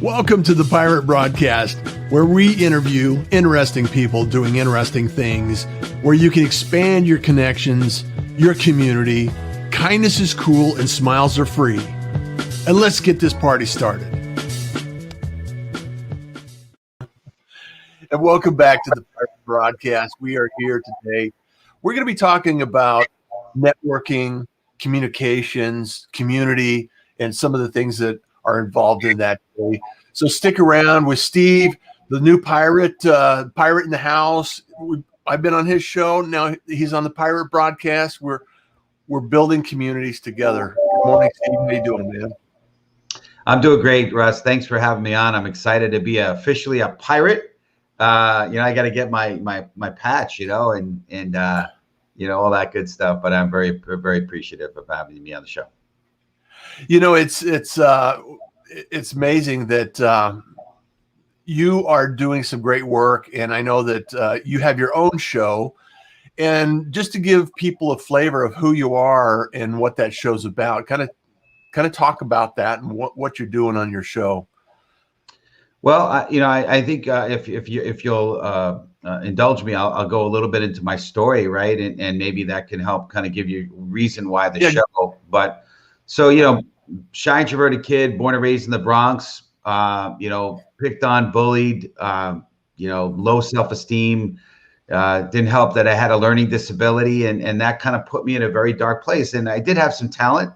Welcome to the Pirate Broadcast, where we interview interesting people doing interesting things, where you can expand your connections, your community. Kindness is cool and smiles are free. And let's get this party started. And welcome back to the Pirate Broadcast. We are here today. We're going to be talking about networking, communications, community, and some of the things that are involved in that today. So stick around with Steve, the new pirate in the house. I've been on his show. Now he's on the Pirate Broadcast. We're building communities together. Good morning, Steve. How you doing, man? I'm doing great, Russ. Thanks for having me on. I'm excited to be officially a pirate. I got to get my patch, and all that good stuff. But I'm very, very appreciative of having me on the show. It's amazing that you are doing some great work, and I know that you have your own show. And just to give people a flavor of who you are and what that show's about, kind of talk about that and what you're doing on your show. Well, I think if you'll indulge me, I'll go a little bit into my story, right? And maybe that can help kind of give you reason why the show. But so, shy, introverted kid, born and raised in the Bronx, picked on, bullied, low self-esteem. Didn't help that I had a learning disability, and that kind of put me in a very dark place. And I did have some talent.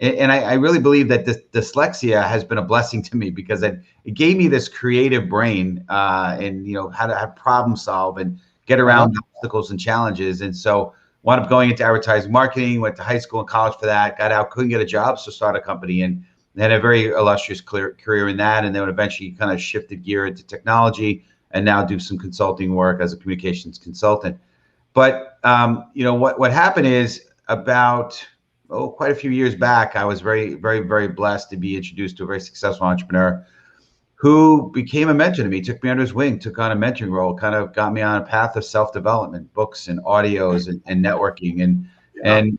And I really believe that this dyslexia has been a blessing to me because it gave me this creative brain and how to have problem solve and get around obstacles and challenges. And so wound up going into advertising marketing, went to high school and college for that, got out, couldn't get a job, so started a company and had a very illustrious career in that. And then eventually kind of shifted gear into technology and now do some consulting work as a communications consultant. But, what happened is about quite a few years back, I was very, very, very blessed to be introduced to a very successful entrepreneur who became a mentor to me, took me under his wing, took on a mentoring role, kind of got me on a path of self-development, books and audios and networking. And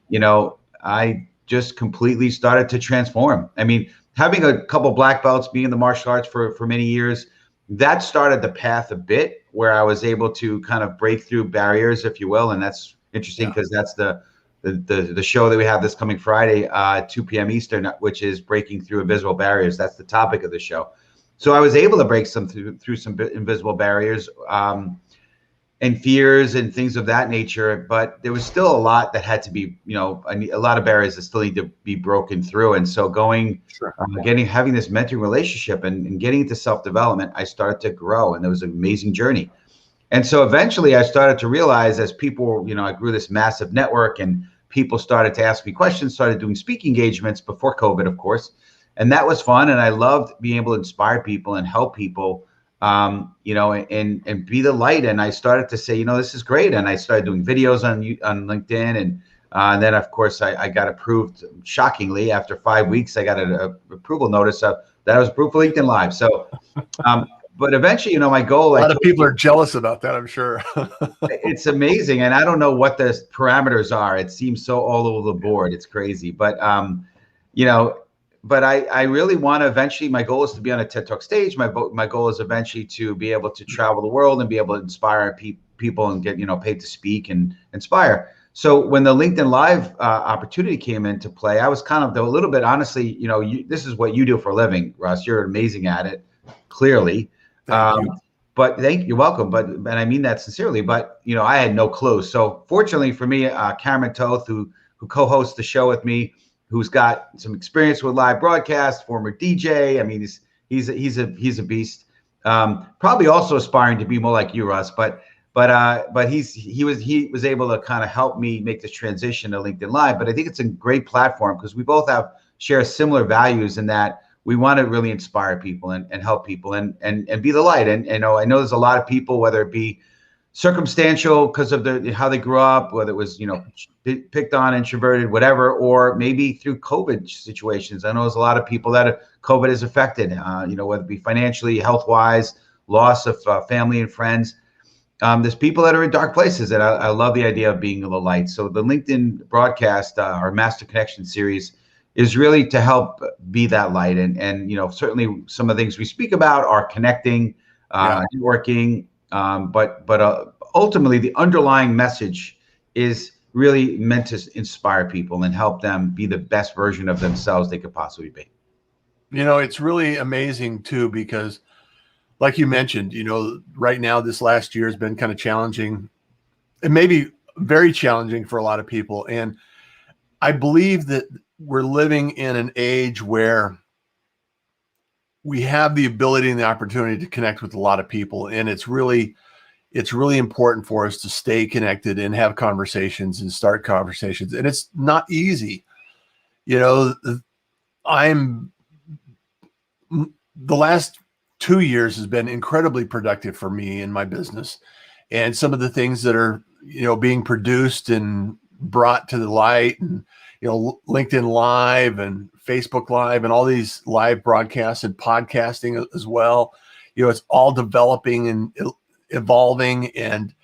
I just completely started to transform. I mean, having a couple black belts, being in the martial arts for many years, that started the path a bit where I was able to kind of break through barriers, if you will. And that's interesting because that's the show that we have this coming Friday, 2 p.m. Eastern, which is breaking through invisible barriers. That's the topic of the show. So I was able to break through some invisible barriers and fears and things of that nature. But there was still a lot that had to be, a lot of barriers that still need to be broken through. And so having this mentoring relationship and getting into self-development, I started to grow, and it was an amazing journey. And so eventually I started to realize as people, I grew this massive network and people started to ask me questions, started doing speaking engagements before COVID, of course. And that was fun. And I loved being able to inspire people and help people, and be the light. And I started to say, this is great. And I started doing videos on LinkedIn. And then, of course, I got approved. Shockingly, after 5 weeks, I got an approval notice that I was approved for LinkedIn Live. So, but eventually, my goal. A lot of people are jealous about that, I'm sure. It's amazing. And I don't know what the parameters are. It seems so all over the board. It's crazy. But, but I really want to eventually, my goal is to be on a TED Talk stage. My goal is eventually to be able to travel the world and be able to inspire people and get, paid to speak and inspire. So when the LinkedIn Live opportunity came into play, I was kind of a little bit, honestly, this is what you do for a living, Russ. You're amazing at it, clearly. But you're welcome. And I mean that sincerely, but I had no clue. So fortunately for me, Cameron Toth, who co-hosts the show with me, who's got some experience with live broadcast, former DJ. I mean, he's a beast. Probably also aspiring to be more like you, Russ, but he was able to kind of help me make this transition to LinkedIn Live. But I think it's a great platform because we both share similar values in that we want to really inspire people and help people and be the light. And I know there's a lot of people, whether it be circumstantial because of how they grew up, whether it was picked on, introverted, whatever, or maybe through COVID situations. I know there's a lot of people that COVID has affected, whether it be financially, health-wise, loss of family and friends. There's people that are in dark places, and I love the idea of being the light. So the LinkedIn broadcast, our Master Connection series, is really to help be that light. And certainly some of the things we speak about are connecting, networking, but ultimately the underlying message is really meant to inspire people and help them be the best version of themselves they could possibly be. It's really amazing too, because like you mentioned, right now, this last year has been kind of challenging, and maybe very challenging for a lot of people. And I believe that we're living in an age where we have the ability and the opportunity to connect with a lot of people. And it's really important for us to stay connected and have conversations and start conversations. And it's not easy. The last 2 years has been incredibly productive for me in my business. And some of the things that are, being produced and brought to the light, and, LinkedIn Live and Facebook Live and all these live broadcasts and podcasting as well, it's all developing and evolving. And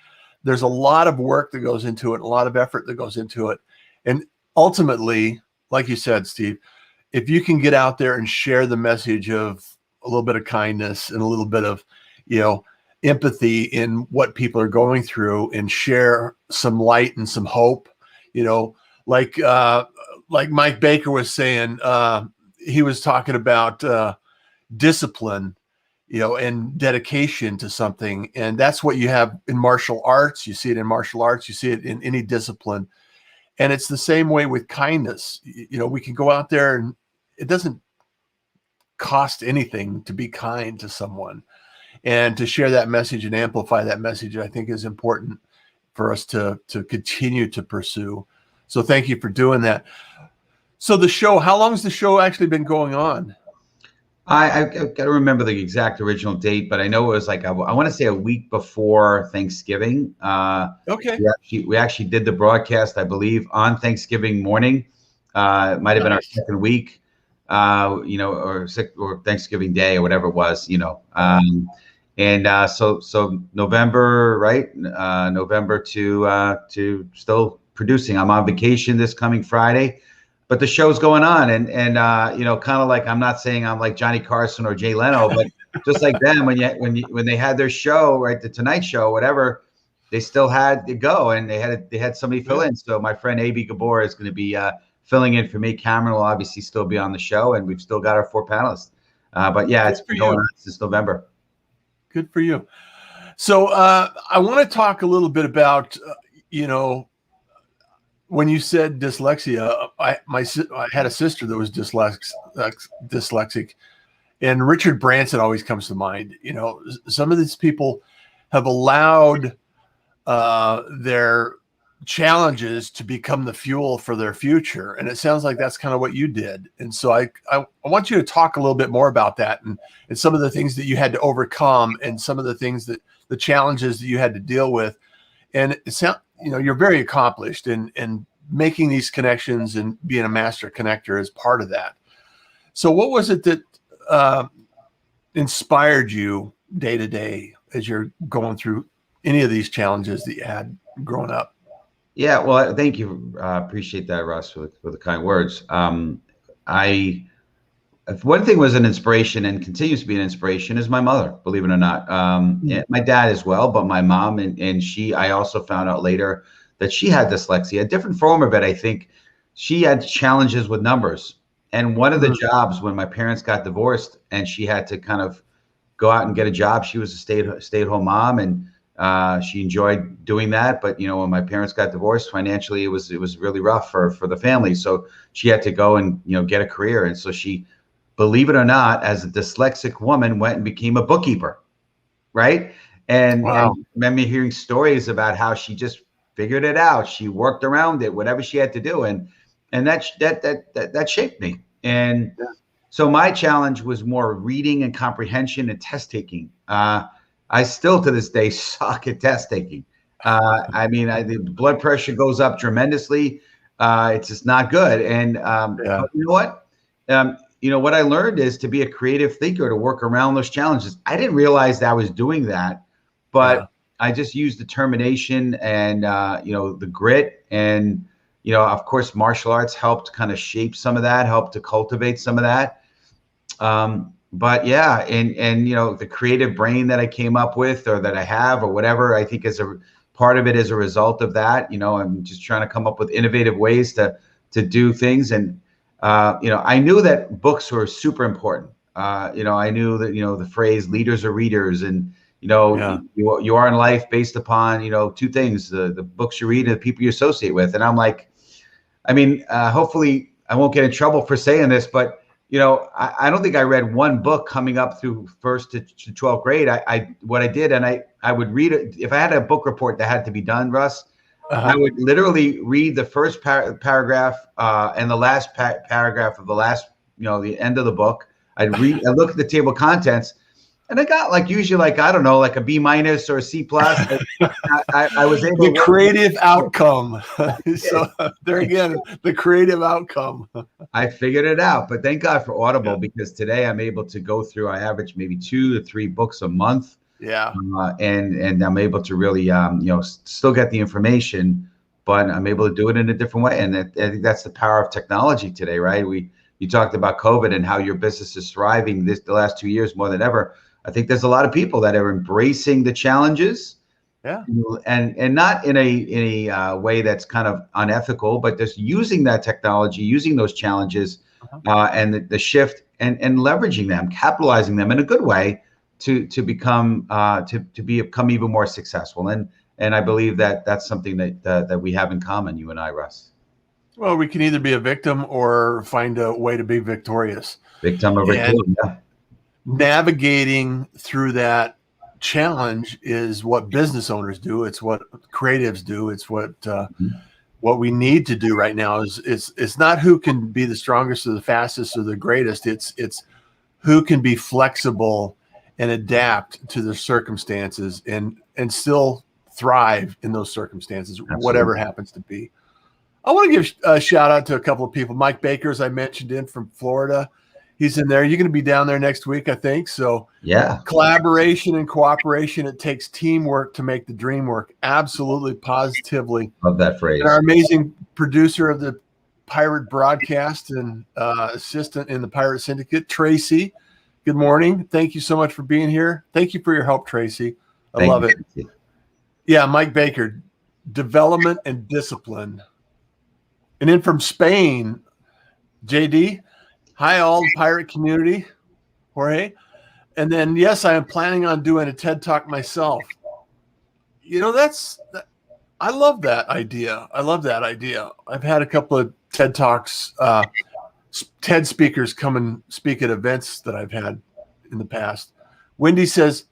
there's a lot of work that goes into it, a lot of effort that goes into it. And ultimately, like you said, Steve, if you can get out there and share the message of a little bit of kindness and a little bit of, empathy in what people are going through, and share some light and some hope, like Mike Baker was saying, he was talking about discipline, and dedication to something. And that's what you have in martial arts. You see it in martial arts, you see it in any discipline. And it's the same way with kindness. We can go out there, and it doesn't cost anything to be kind to someone, and to share that message and amplify that message, I think is important for us to continue to pursue. So thank you for doing that. So the show, how long has the show actually been going on? I've got to remember the exact original date, but I know it was like, I want to say a week before Thanksgiving. Okay. We actually did the broadcast, I believe, on Thanksgiving morning. It might have been our second week, or Thanksgiving Day or whatever it was, so November, right? November to still producing. I'm on vacation this coming Friday, but the show's going on, and kind of like, I'm not saying I'm like Johnny Carson or Jay Leno, but just like them, when they had their show, right, the Tonight Show, whatever, they still had to go, and they had somebody fill in. So my friend A.B. Gabor is going to be filling in for me. Cameron will obviously still be on the show, and we've still got our 4 panelists. But yeah, it's been going on since November. Good for you. So I want to talk a little bit about, when you said dyslexia, I had a sister that was dyslexic, and Richard Branson always comes to mind. Some of these people have allowed their challenges to become the fuel for their future. And it sounds like that's kind of what you did. And so I want you to talk a little bit more about that, and some of the things that you had to overcome, and some of the things the challenges that you had to deal with. And it sounds, you're very accomplished in making these connections, and being a master connector is part of that. So what was it that inspired you day to day as you're going through any of these challenges that you had growing up? Yeah, well, thank you. Appreciate that, Russ, for the kind words. One thing was an inspiration, and continues to be an inspiration, is my mother, believe it or not. My dad as well, but my mom, and she, I also found out later that she had dyslexia, a different form of it. I think she had challenges with numbers. And one of the jobs, when my parents got divorced and she had to kind of go out and get a job, she was a stay-at-home mom, and she enjoyed doing that. But when my parents got divorced, financially it was really rough for the family. So she had to go and get a career. And so she, believe it or not, as a dyslexic woman, went and became a bookkeeper, right? And, wow. And remember hearing stories about how she just figured it out. She worked around it, whatever she had to do, and that shaped me. And so my challenge was more reading and comprehension and test taking. I still to this day suck at test taking. The blood pressure goes up tremendously. It's just not good. And but you know what? What I learned is to be a creative thinker, to work around those challenges. I didn't realize that I was doing that, but I just used determination and the grit, and of course, martial arts helped kind of shape some of that, helped to cultivate some of that. But yeah, and the creative brain that I came up with, or that I have, or whatever, I think is a part of it is a result of that. I'm just trying to come up with innovative ways to do things. And I knew that books were super important. I knew that the phrase "leaders are readers," and you are in life based upon two things: the books you read and the people you associate with. And I'm like, hopefully I won't get in trouble for saying this, but I don't think I read one book coming up through first to 12th grade. What I did, and I would read it. If I had a book report that had to be done, Russ, I would literally read the first paragraph and the last paragraph of the last, the end of the book. I look at the table of contents, and I got usually I don't know, like a B- or a C+. I was able the creative outcome. So there again, the creative outcome. I figured it out, but thank God for Audible, because today I'm able to go through. I average maybe 2 to 3 books a month. Yeah. And I'm able to really, still get the information, but I'm able to do it in a different way. And I think that's the power of technology today, right? You talked about COVID and how your business is thriving the last 2 years more than ever. I think there's a lot of people that are embracing the challenges, and not in a way that's kind of unethical, but just using that technology, using those challenges, and the shift, and leveraging them, capitalizing them in a good way to become even more successful. And I believe that that's something that we have in common, you and I, Russ. Well, we can either be a victim or find a way to be victorious. Victim or victorious, yeah. Navigating through that challenge is what business owners do. It's what creatives do. It's what we need to do right now. It's not who can be the strongest or the fastest or the greatest. It's who can be flexible and adapt to the circumstances and still thrive in those circumstances, whatever happens to be. I want to give a shout out to a couple of people. Mike Baker, as I mentioned, in from Florida. He's in there. You're going to be down there next week, I think. So yeah, collaboration and cooperation. It takes teamwork to make the dream work. Absolutely, positively. Love that phrase. And our amazing producer of the Pirate broadcast and assistant in the Pirate Syndicate, Tracy. Good morning. Thank you so much for being here. Thank you for your help, Tracy. I love it. Yeah, Mike Baker, development and discipline. And then from Spain, JD. Hi, all the pirate community, Jorge. And then, yes, I am planning on doing a TED Talk myself. I love that idea. I've had a couple of TED Talks, TED speakers come and speak at events that I've had in the past. Wendy says,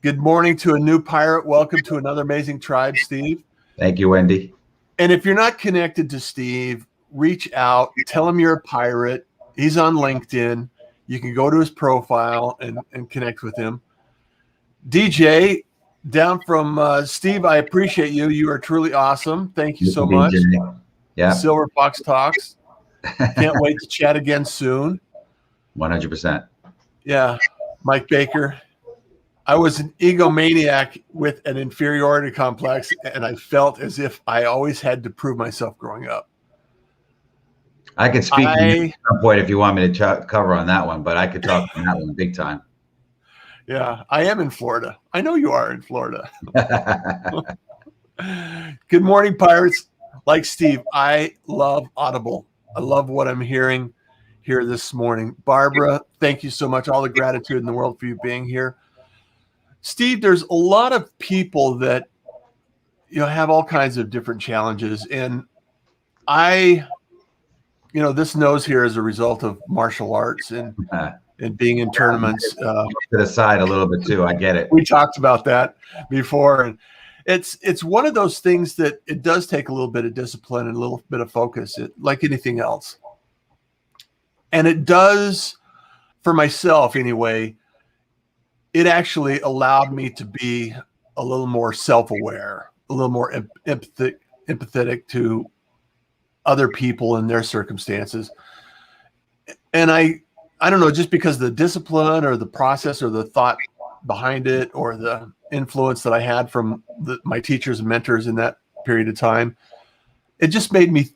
good morning to a new pirate. Welcome to another amazing tribe, Steve. Thank you, Wendy. And if you're not connected to Steve, reach out, tell him you're a pirate. He's on LinkedIn. You can go to his profile and connect with him. DJ, down from Steve, I appreciate you. You are truly awesome. Thank you so much. Yeah. Silver Fox Talks. Can't wait to chat again soon. 100%. Yeah. Mike Baker. I was an egomaniac with an inferiority complex, and I felt as if I always had to prove myself growing up. I could speak at some point if you want me to cover on that one, but I could talk on that one big time. Yeah, I am in Florida. I know you are in Florida. Good morning, pirates. Like Steve, I love Audible. I love what I'm hearing here this morning. Barbara, thank you so much. All the gratitude in the world for you being here. Steve, there's a lot of people that have all kinds of different challenges, and this nose here is a result of martial arts and being in tournaments. To the side a little bit too. I get it. We talked about that before, and it's one of those things that it does take a little bit of discipline and a little bit of focus, like anything else. And it does, for myself anyway, it actually allowed me to be a little more self-aware, a little more empathetic to other people and their circumstances. And I don't know, just because of the discipline or the process or the thought behind it or the influence that I had from my teachers and mentors in that period of time, it just made me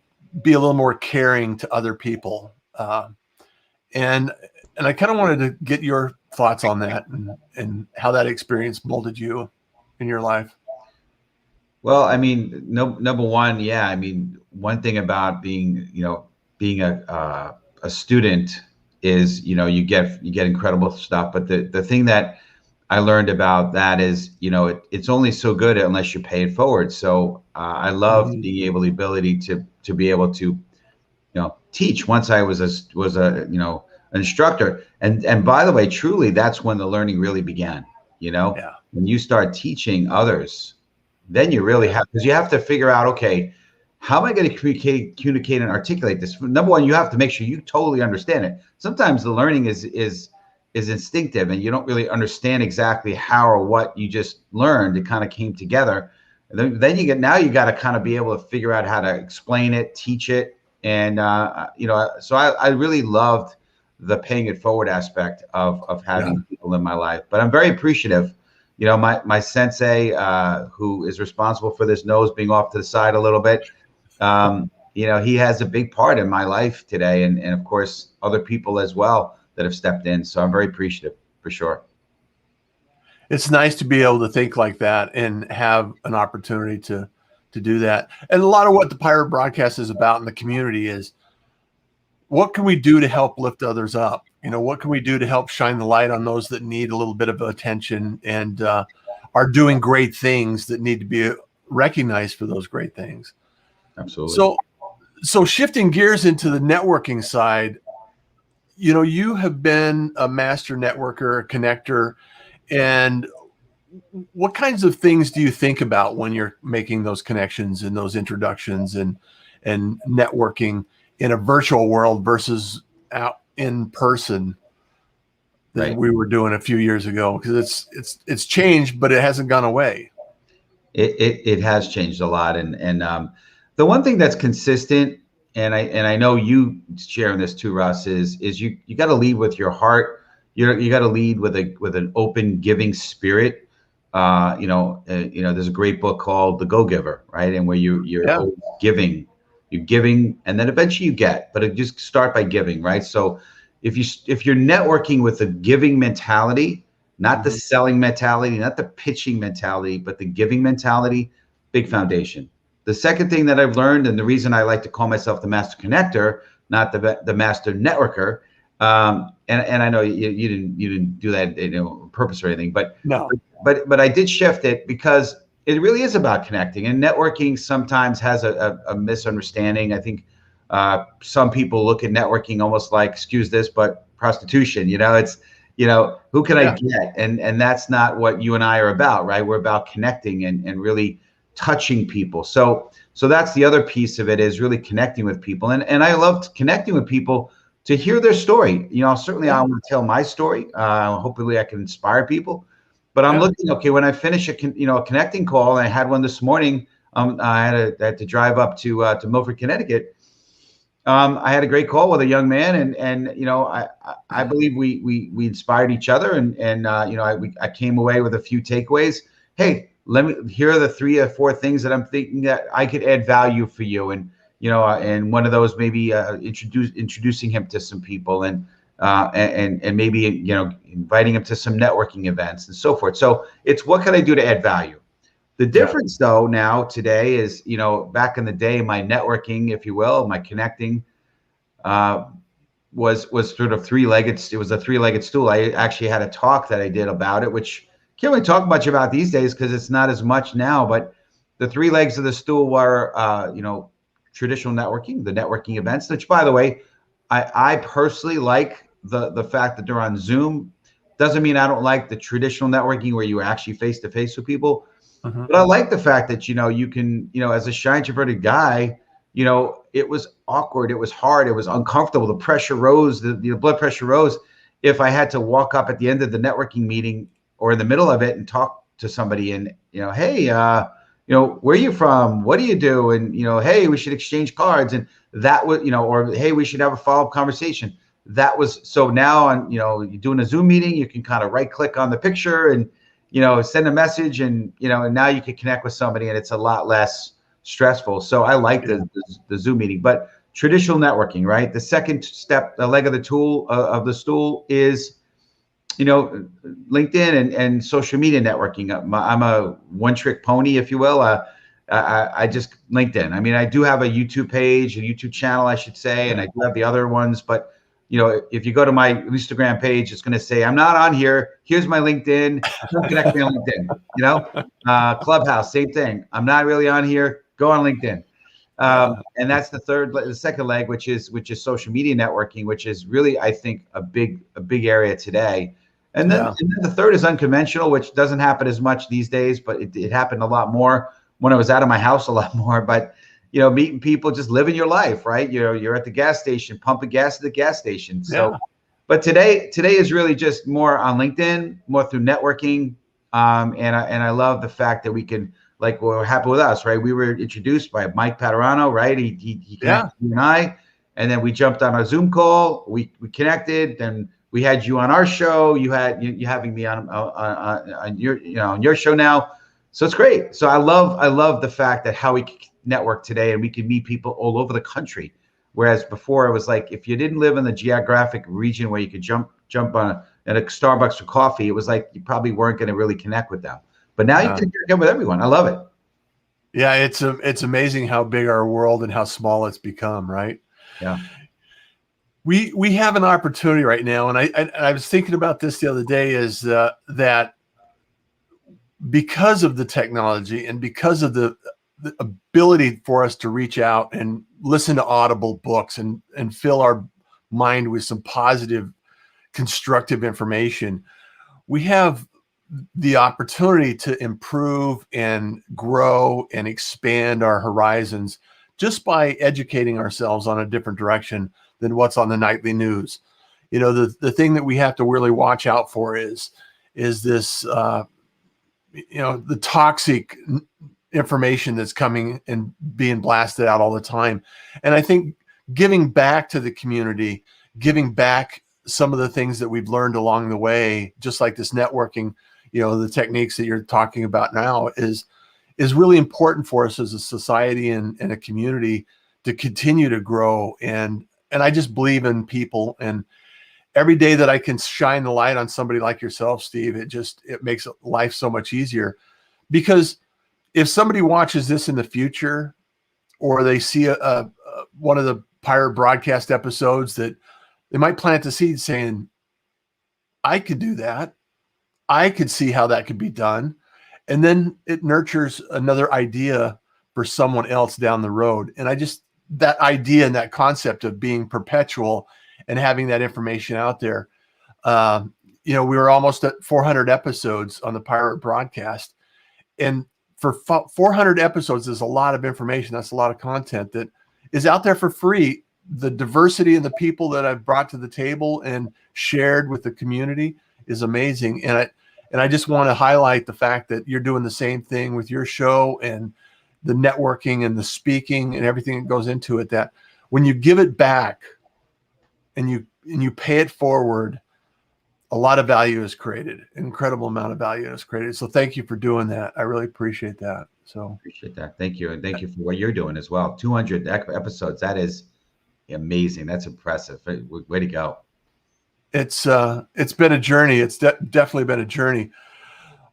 be a little more caring to other people. And I kind of wanted to get your thoughts on that and how that experience molded you in your life. Well, I mean, no, number one, yeah. I mean, one thing about being a student is, you get incredible stuff. But the thing that I learned about that is, it's only so good unless you pay it forward. So I loved being able, the ability to be able to, teach once I was an instructor. And by the way, truly, that's when the learning really began. Yeah. When you start teaching others, then you really have, because you have to figure out, okay, how am I going to communicate and articulate this? Number one, you have to make sure you totally understand it. Sometimes the learning is instinctive, and you don't really understand exactly how or what you just learned. It kind of came together. And then you got to kind of be able to figure out how to explain it, teach it. And, so I really loved the paying it forward aspect of having people in my life. But I'm very appreciative. My sensei, who is responsible for this nose being off to the side a little bit, he has a big part in my life today. And of course, other people as well that have stepped in. So I'm very appreciative, for sure. It's nice to be able to think like that and have an opportunity to do that. And a lot of what the Pirate Broadcast is about in the community is, what can we do to help lift others up? What can we do to help shine the light on those that need a little bit of attention and are doing great things that need to be recognized for those great things? Absolutely. So shifting gears into the networking side, you have been a master networker, a connector, and what kinds of things do you think about when you're making those connections and those introductions and networking in a virtual world versus out in person that we were doing a few years ago? Because it's changed, but it hasn't gone away. It has changed a lot, and the one thing that's consistent, and I know you sharing this too, Russ, is you got to lead with your heart. You got to lead with an open, giving spirit. There's a great book called The Go-Giver, right? And where you're always giving. You're giving, and then eventually you get, but it just start by giving, right? So if you're networking with a giving mentality, not the selling mentality, not the pitching mentality, but the giving mentality, big foundation. The second thing that I've learned, and the reason I like to call myself the master connector, not the master networker, and I know you didn't do that on purpose or anything, but no, but I did shift it because it really is about connecting, and networking sometimes has a misunderstanding. I think some people look at networking almost like, excuse this, but prostitution. It's who can I get, and that's not what you and I are about, right? We're about connecting and really touching people. So that's the other piece of it, is really connecting with people, and I loved connecting with people to hear their story. Certainly I want to tell my story. Hopefully I can inspire people. But I'm looking, okay, when I finish a connecting call, and I had one this morning, I had to drive up to Milford, Connecticut. I had a great call with a young man, and I believe we inspired each other, and I came away with a few takeaways. Hey, here are the 3 or 4 things that I'm thinking that I could add value for you, and and one of those maybe introducing him to some people, and maybe inviting him to some networking events and so forth. So it's, what can I do to add value? The difference though now today is, back in the day, my networking, if you will, my connecting was sort of three-legged. It was a three-legged stool. I actually had a talk that I did about it, which can't really talk much about these days because it's not as much now, but the 3 legs of the stool were traditional networking, the networking events, which, by the way, I personally like the fact that they're on Zoom. Doesn't mean I don't like the traditional networking where you are actually face to face with people. But I like the fact that, you can, as a shy, introverted guy, it was awkward. It was hard. It was uncomfortable. The pressure rose, the blood pressure rose. If I had to walk up at the end of the networking meeting or in the middle of it and talk to somebody and, hey, where are you from? What do you do? And, hey, we should exchange cards. And that was, or, hey, we should have a follow-up conversation. That was, so now on, you're doing a Zoom meeting, you can kind of right click on the picture and, send a message, and, and now you can connect with somebody, and it's a lot less stressful. So I like the Zoom meeting. But traditional networking, right? The second step, the leg of the tool of the stool is, LinkedIn and social media networking. I'm a one-trick pony, if you will. I just LinkedIn. I mean, I do have a YouTube page, a YouTube channel, I should say, and I do have the other ones. But if you go to my Instagram page, it's going to say I'm not on here. Here's my LinkedIn. Don't connect me on LinkedIn. Clubhouse, same thing. I'm not really on here. Go on LinkedIn. And that's the second leg, which is social media networking, which is really, I think, a big area today. And then the third is unconventional, which doesn't happen as much these days, but it happened a lot more when I was out of my house, a lot more. But meeting people, just living your life, right? You're at the gas station, pumping gas at the gas station. So, but today is really just more on LinkedIn, more through networking. And I love the fact that we can, like, what happened with us, right? We were introduced by Mike Paterano, right? He connected you and I, and then we jumped on a Zoom call. We connected, and we had you on our show. You having me on your show now. So it's great. So I love the fact that how we network today, and we can meet people all over the country. Whereas before it was like, if you didn't live in the geographic region where you could jump on at a Starbucks for coffee, it was like you probably weren't going to really connect with them. But now you can connect with everyone. I love it. Yeah, it's amazing how big our world and how small it's become, right? Yeah. We have an opportunity right now, and I was thinking about this the other day, is that because of the technology and because of the ability for us to reach out and listen to audible books and fill our mind with some positive, constructive information, we have the opportunity to improve and grow and expand our horizons just by educating ourselves on a different direction than what's on the nightly news. The thing that we have to really watch out for is this, the toxic information that's coming and being blasted out all the time. And I think giving back to the community, giving back some of the things that we've learned along the way, just like this networking, the techniques that you're talking about now is really important for us as a society and a community to continue to grow. And I just believe in people, and every day that I can shine the light on somebody like yourself, Steve, it makes life so much easier. Because if somebody watches this in the future, or they see one of the pirate broadcast episodes, that they might plant the seed saying, I could do that. I could see how that could be done. And then it nurtures another idea for someone else down the road. And that idea and that concept of being perpetual and having that information out there. We were almost at 400 episodes on the pirate broadcast. And for 400 episodes is a lot of information. That's a lot of content that is out there for free. The diversity and the people that I've brought to the table and shared with the community is amazing. And I just want to highlight the fact that you're doing the same thing with your show and the networking and the speaking and everything that goes into it, that when you give it back and you pay it forward, a lot of value is created. An incredible amount of value is created. So thank you for doing that. I really appreciate that. So appreciate that. Thank you. And thank you for what you're doing as well. 200 episodes. That is amazing. That's impressive. Way to go. It's been a journey. It's definitely been a journey.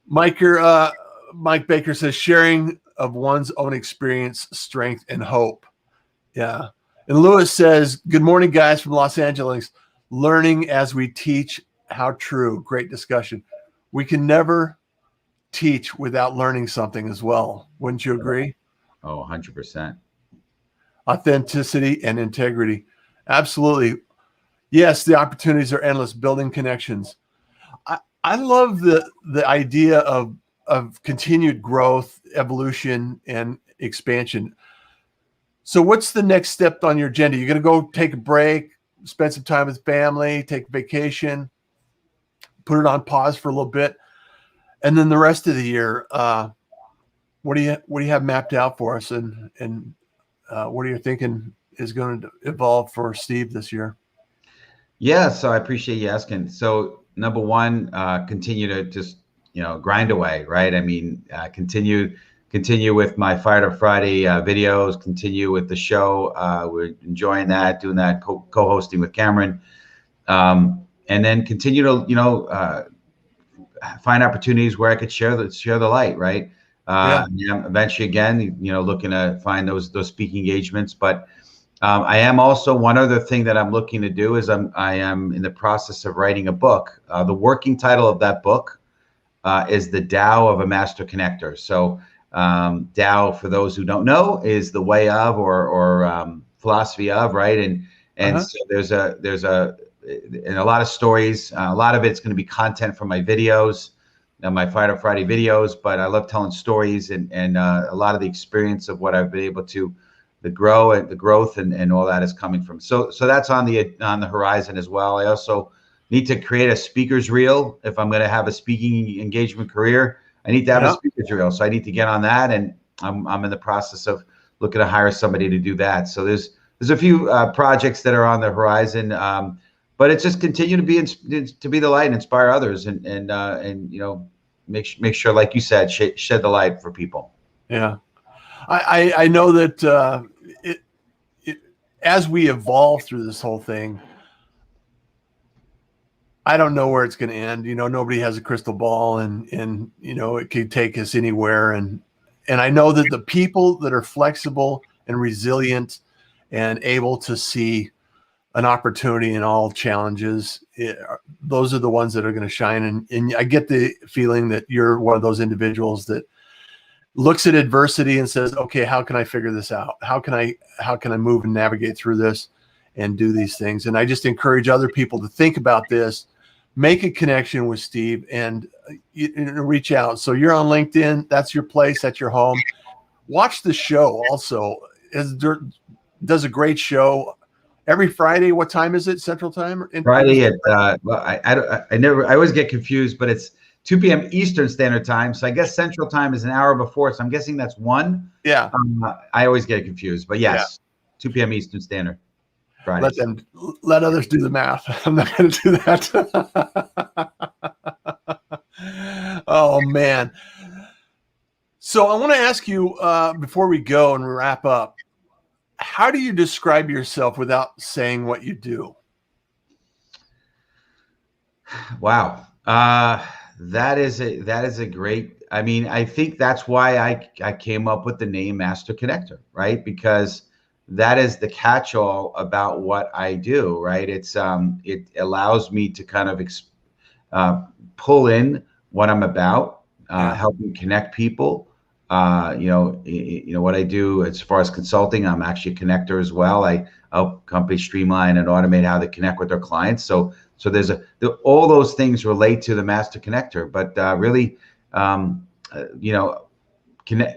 Mike Baker says sharing of one's own experience, strength, and hope. Yeah. And Lewis says, good morning, guys, from Los Angeles. Learning as we teach. How true. Great discussion. We can never teach without learning something as well. Wouldn't you agree? Oh, 100%. Authenticity and integrity. Absolutely. Yes, the opportunities are endless. Building connections. I love the idea of continued growth, evolution, and expansion. So what's the next step on your agenda? You're going to go take a break, spend some time with family, take a vacation, put it on pause for a little bit, and then the rest of the year, what do you have mapped out for us, and what are you thinking is going to evolve for Steve this year? Yeah, so I appreciate you asking. So number one, continue to just grind away, right? I mean, continue continue with my Fired Up Friday videos, continue with the show. We're enjoying that, doing that co-hosting with Cameron. And then continue to, find opportunities where I could share the light, right? Eventually, again, looking to find those speaking engagements. But I am also, one other thing that I'm looking to do is I am in the process of writing a book. The working title of that book is The Tao of a Master Connector. So Tao, for those who don't know, is the way of or philosophy of, right? And so there's and a lot of stories. A lot of it's going to be content from my videos, my Fired Up Friday videos. But I love telling stories and a lot of the experience of what I've been able to, the growth and all that is coming from. So that's on the horizon as well. I also need to create a speaker's reel. If I'm going to have a speaking engagement career, I need to have a speaker's reel. So I need to get on that, and I'm in the process of looking to hire somebody to do that. So there's a few projects that are on the horizon. But it's just continue to be the light and inspire others, and make sure, like you said, shed the light for people. Yeah, I know that as we evolve through this whole thing, I don't know where it's going to end. Nobody has a crystal ball, and it could take us anywhere. And I know that the people that are flexible and resilient and able to see an opportunity in all challenges, those are the ones that are going to shine. And I get the feeling that you're one of those individuals that looks at adversity and says, okay, how can I figure this out? How can I move and navigate through this and do these things? And I just encourage other people to think about this, make a connection with Steve, and reach out. So you're on LinkedIn. That's your place. That's your home. Watch the show also. Does a great show every Friday. What time is it? Central Time? Friday at I always get confused, but it's 2 p.m. Eastern Standard Time. So I guess Central Time is an hour before. So I'm guessing that's 1. Yeah. I always get confused, but yes, 2 p.m. Eastern Standard. Friday. Let others do the math. I'm not going to do that. Oh man. So I want to ask you before we go and wrap up, how do you describe yourself without saying what you do? Wow. That is a great, I think that's why I came up with the name Master Connector, right? Because that is the catch-all about what I do, right? It allows me to kind of pull in what I'm about, helping connect people. What I do as far as consulting, I'm actually a connector as well. I help companies streamline and automate how they connect with their clients. So there's all those things relate to the Master Connector, but really,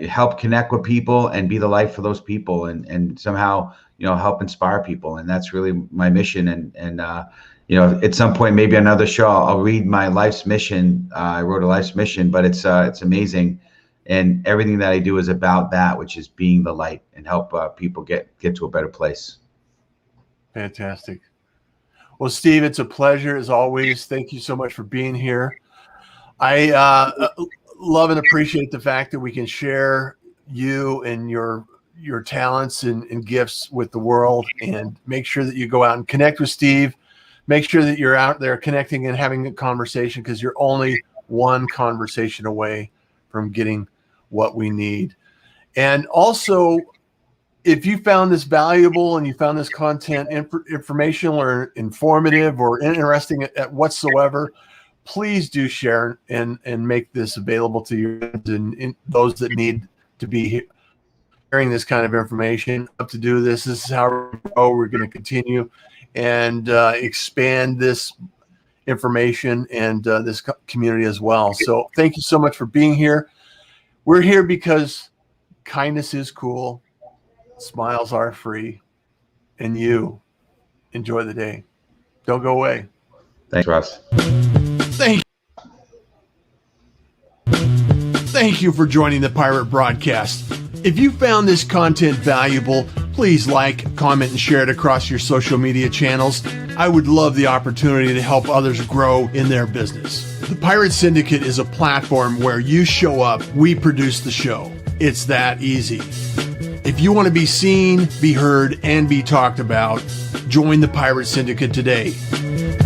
help connect with people and be the light for those people, and somehow, help inspire people. And that's really my mission. And at some point, maybe another show, I'll read my life's mission. I wrote a life's mission, but it's amazing. And everything that I do is about that, which is being the light and help people get to a better place. Fantastic. Well, Steve, it's a pleasure as always. Thank you so much for being here. I love and appreciate the fact that we can share you and your talents and gifts with the world, and make sure that you go out and connect with Steve. Make sure that you're out there connecting and having a conversation, because you're only one conversation away from getting what we need. And also, if you found this valuable and you found this content informational or informative or interesting at whatsoever, please do share and make this available to your friends and those that need to be hearing this kind of information. Up to do this. This is how we're going to continue and expand this information and this community as well. So thank you so much for being here. We're here because kindness is cool, smiles are free, and you enjoy the day. Don't go away. Thanks, Russ. Thank you for joining the Pirate Broadcast. If you found this content valuable, please like, comment, and share it across your social media channels. I would love the opportunity to help others grow in their business. The Pirate Syndicate is a platform where you show up, we produce the show. It's that easy. If you want to be seen, be heard, and be talked about, join the Pirate Syndicate today.